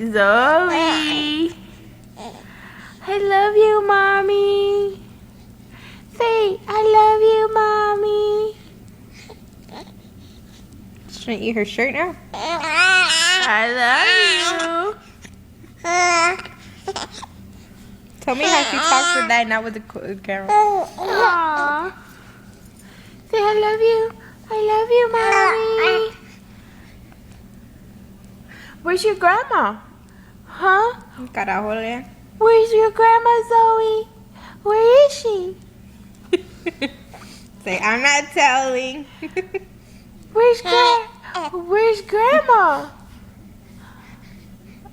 Zoe. I love you, Mommy. Say, I love you, Mommy. She's trying to eat her shirt now. I love you. Tell me how she talks with Dad, not with the camera. Aww. Say, I love you. I love you, Mommy. Where's your grandma? Huh? Carajo, Lea. Where's your grandma, Zoe? Where is she? Say, I'm not telling. Where's grandma?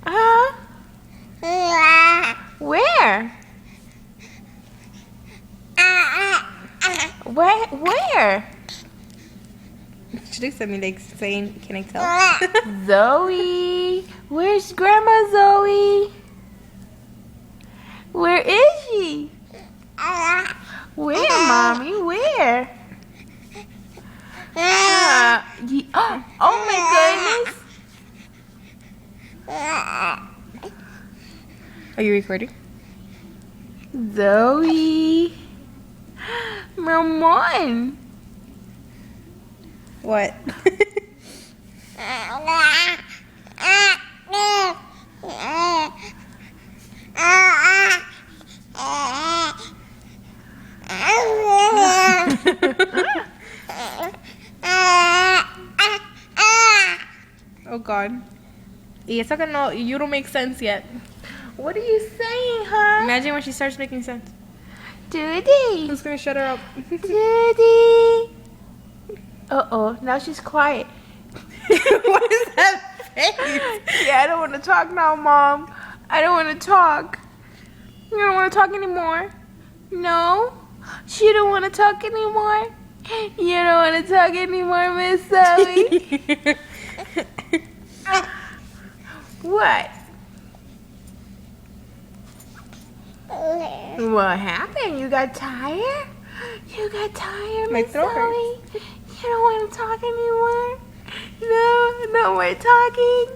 Huh? Where? Where? She looks at me like saying, can I tell? Zoe. Where's grandma, Zoe? Where is she? Where, Mommy? Where? Oh my goodness. Are you recording? Zoe. Ramon. What? Oh God. Y eso que no, you don't make sense yet. What are you saying, huh? Imagine when she starts making sense. Duty. Who's gonna shut her up? Duty. Uh-oh, now she's quiet. What is that face? Yeah, I don't want to talk now, Mom. I don't want to talk. You don't want to talk anymore? No? She don't want to talk anymore? You don't want to talk anymore, Miss Zoe? What? What happened? You got tired? You got tired, My Miss throat Zoe? hurts. You don't want to talk anymore? No more talking?